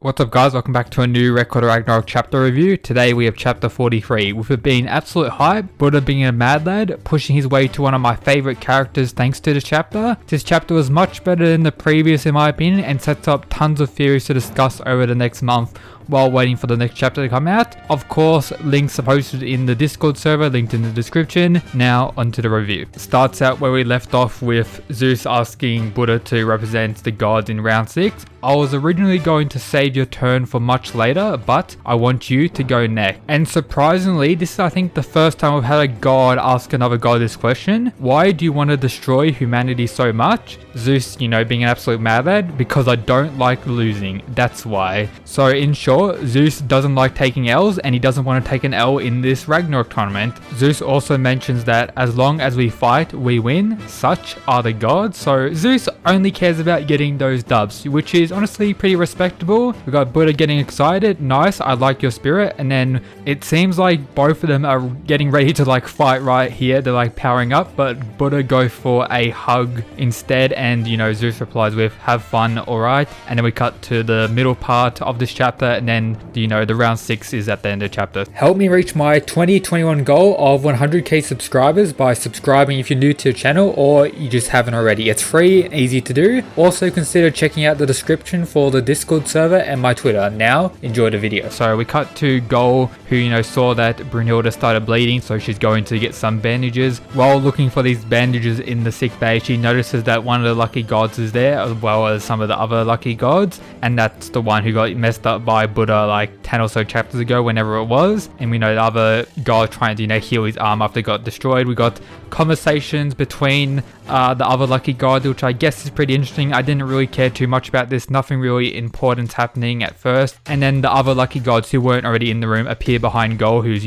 What's up guys, welcome back to a new Record of Ragnarok chapter review. Today we have chapter 43, with it being absolute hype, Buddha being a mad lad, pushing his way to one of my favourite characters thanks to this chapter. This chapter was much better than the previous in my opinion and sets up tons of theories to discuss over the next month while waiting for the next chapter to come out. Of course, links are posted in the Discord server, linked in the description. Now onto the review. Starts out where we left off with Zeus asking Buddha to represent the gods in round 6. I was originally going to save your turn for much later, but I want you to go next. And surprisingly, this is I think the first time I've had a god ask another god this question. Why do you want to destroy humanity so much? Zeus, being an absolute mad lad, because I don't like losing. That's why. So in short, Zeus doesn't like taking L's and he doesn't want to take an L in this Ragnarok tournament. Zeus also mentions that as long as we fight, we win. Such are the gods. So Zeus only cares about getting those dubs, which is honestly pretty respectable. We got Buddha getting excited. Nice, I like your spirit. And then it seems like both of them are getting ready to fight right here. They're powering up, but Buddha goes for a hug instead. And Zeus replies with, have fun, alright. And then we cut to the middle part of this chapter, and then the round 6 is at the end of the chapter. Help me reach my 2021 goal of 100k subscribers by subscribing if you're new to the channel or you just haven't already. It's free and easy to do. Also consider checking out the description for the Discord server and my Twitter. Now enjoy the video. So we cut to Gol, who saw that Brynhilde started bleeding, so she's going to get some bandages. While looking for these bandages in the sick bay, she notices that one of the lucky gods is there, as well as some of the other lucky gods, and that's the one who got messed up by Buddha 10 or so chapters ago, whenever it was. And we know the other god trying to heal his arm after it got destroyed. We got conversations between the other lucky god, which I guess is pretty interesting. I didn't really care too much about this, nothing really important happening at first. And then the other lucky gods who weren't already in the room appear behind Gol, who's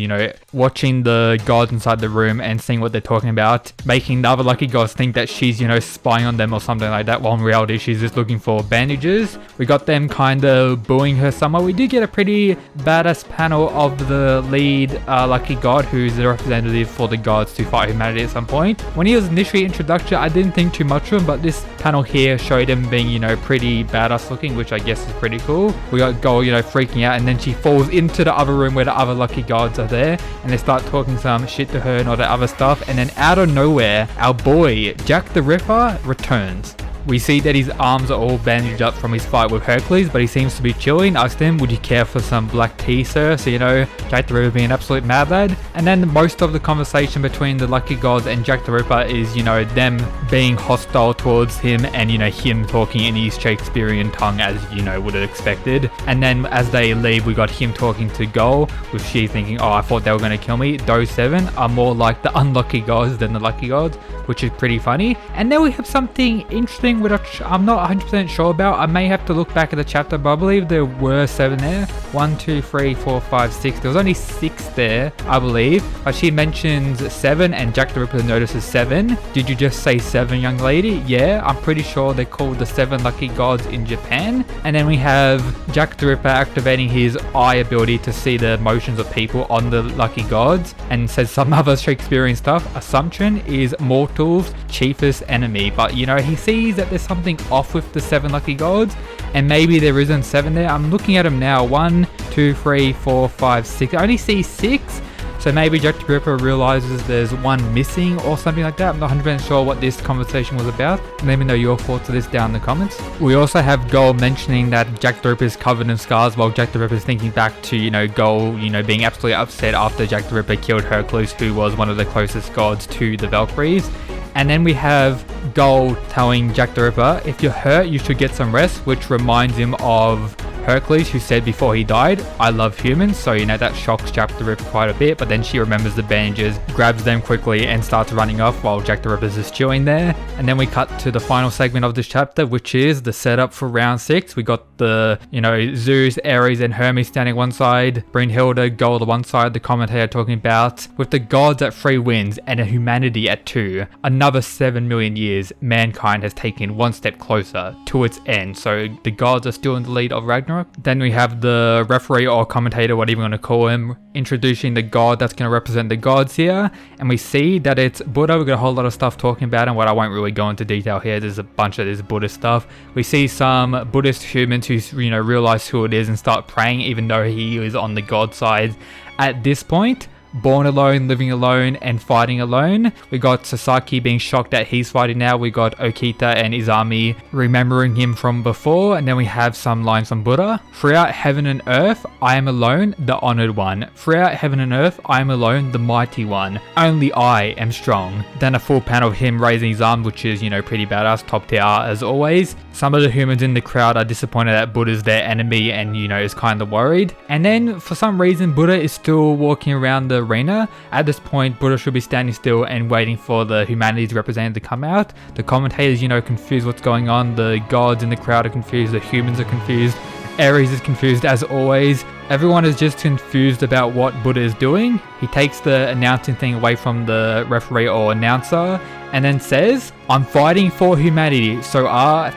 watching the gods inside the room and seeing what they're talking about, making the other lucky gods think that she's spying on them or something like that, while in reality she's just looking for bandages. We got them kind of booing her somewhat. We did get a pretty badass panel of the lead lucky god, who's the representative for the gods to fight humanity at some point. When he was initially introduced, I didn't think too much of him, but this panel here showed him being pretty badass looking, which I guess is pretty cool. We got Gol freaking out, and then she falls into the other room where the other lucky gods are there, and they start talking some shit to her and all that other stuff. And then out of nowhere, our boy Jack the Ripper returns. We see that his arms are all bandaged up from his fight with Hercules, but he seems to be chilling. Asked him, would you care for some black tea, sir? So, Jack the Ripper being an absolute mad lad. And then most of the conversation between the lucky gods and Jack the Ripper is, them being hostile towards him and, him talking in his Shakespearean tongue, as, would have expected. And then as they leave, we got him talking to Gol, with she thinking, oh, I thought they were going to kill me. Those 7 are more like the unlucky gods than the lucky gods, which is pretty funny. And then we have something interesting, which I'm not 100% sure about. I may have to look back at the chapter, but I believe there were 7 there. 1, 2, 3, 4, 5, 6. There was only 6 there, I believe. But she mentions 7 and Jack the Ripper notices 7. Did you just say 7, young lady? Yeah, I'm pretty sure they're called the 7 lucky gods in Japan. And then we have Jack the Ripper activating his eye ability to see the emotions of people on the lucky gods, and says some other Shakespearean stuff. Assumption is mortal's chiefest enemy. But he sees that there's something off with the 7 lucky gods, and maybe there isn't 7 there. I'm looking at them now. 1, 2, 3, 4, 5, 6. I only see 6. So maybe Jack the Ripper realizes there's 1 missing or something like that. I'm not 100% sure what this conversation was about. Let me know your thoughts of this down in the comments. We also have Gol mentioning that Jack the Ripper is covered in scars, while Jack the Ripper is thinking back to, Gol, being absolutely upset after Jack the Ripper killed Hercules, who was one of the closest gods to the Valkyries. And then we have Gol telling Jack the Ripper, if you're hurt, you should get some rest, which reminds him of Hercules, who said before he died, I love humans. So, that shocks Jack the Ripper quite a bit, but then she remembers the bandages, grabs them quickly and starts running off while Jack the Ripper's just chilling there. And then we cut to the final segment of this chapter, which is the setup for round 6. We got the, Zeus, Ares and Hermes standing one side, Brynhilde, Gol to one side, the commentator talking about, with the gods at 3 wins and a humanity at 2, another 7 million years, mankind has taken one step closer to its end. So the gods are still in the lead of Ragnarok. Ragnarok. Then we have the referee or commentator, whatever you want to call him, introducing the god that's going to represent the gods here. And we see that it's Buddha. We've got a whole lot of stuff talking about him, what I won't really go into detail here. There's a bunch of this Buddhist stuff. We see some Buddhist humans who, realize who it is and start praying, even though he is on the god side at this point. Born alone, living alone, and fighting alone. We got Sasaki being shocked that he's fighting now. We got Okita and Izami remembering him from before. And then we have some lines from Buddha. Throughout heaven and earth, I am alone, the honored one. Throughout heaven and earth, I am alone, the mighty one. Only I am strong. Then a full panel of him raising his arm, which is, pretty badass, top tier as always. Some of the humans in the crowd are disappointed that Buddha's their enemy and, is kind of worried. And then for some reason, Buddha is still walking around the arena. At this point, Buddha should be standing still and waiting for the humanity's representative to come out. The commentators, confused what's going on. The gods in the crowd are confused. The humans are confused. Ares is confused as always. Everyone is just confused about what Buddha is doing. He takes the announcing thing away from the referee or announcer and then says, I'm fighting for humanity, so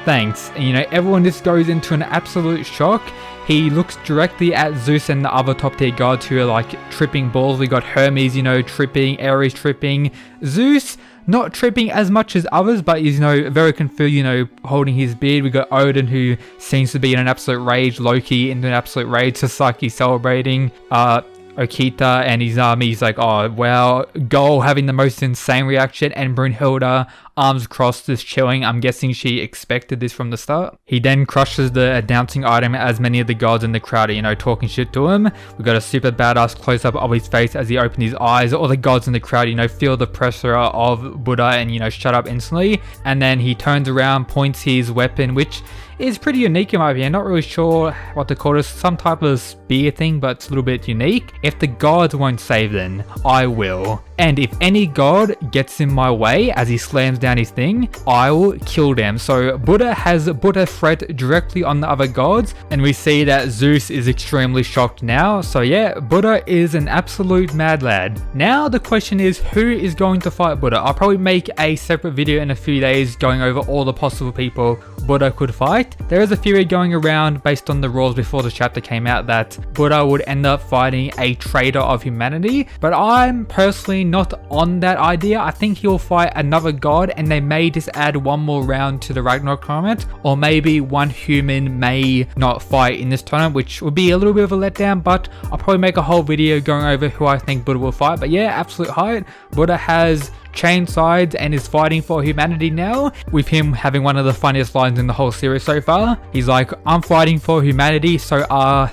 thanks. And, everyone just goes into an absolute shock. He looks directly at Zeus and the other top tier gods who are like tripping balls. We got Hermes, tripping, Ares tripping, Zeus not tripping as much as others, but he's, very confused, holding his beard. We got Odin who seems to be in an absolute rage, Loki in an absolute rage, Sasaki celebrating, Okita and Izami, he's like, oh wow, Goal having the most insane reaction, and Brunhilde, arms crossed, just chilling. I'm guessing she expected this from the start. He then crushes the announcing item as many of the gods in the crowd are, talking shit to him. We got a super badass close-up of his face as he opened his eyes. All the gods in the crowd, feel the pressure of Buddha and, shut up instantly. And then he turns around, points his weapon, which is pretty unique in my opinion. Not really sure what to call this. Some type of spear thing, but it's a little bit unique. If the gods won't save, then I will. And if any god gets in my way as he slams down his thing, I will kill them. So Buddha has put a threat directly on the other gods, and we see that Zeus is extremely shocked now. So yeah, Buddha is an absolute mad lad. Now the question is, who is going to fight Buddha? I'll probably make a separate video in a few days going over all the possible people Buddha could fight. There is a theory going around based on the rules before the chapter came out that Buddha would end up fighting a traitor of humanity, but I'm personally not on that idea. I think he'll fight another god, and they may just add one more round to the Ragnarok tournament, or maybe one human may not fight in this tournament, which would be a little bit of a letdown, but I'll probably make a whole video going over who I think Buddha will fight. But yeah, absolute height. Buddha has changed sides and is fighting for humanity now, with him having one of the funniest lines in the whole series so far. He's like, I'm fighting for humanity, so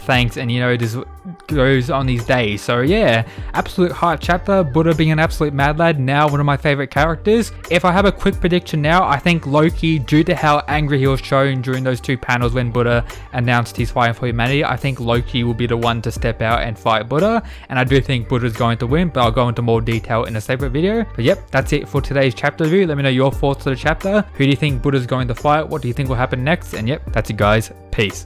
thanks. And just goes on these days. So yeah, absolute hype chapter. Buddha being an absolute mad lad, now one of my favorite characters. If I have a quick prediction now, I think Loki, due to how angry he was shown during those two panels when Buddha announced he's fighting for humanity, I think Loki will be the one to step out and fight Buddha, and I do think Buddha's going to win, but I'll go into more detail in a separate video. But yep, that's it for today's chapter review. Let me know your thoughts on the chapter. Who do you think Buddha's going to fight? What do you think will happen next? And yep, that's it guys. Peace.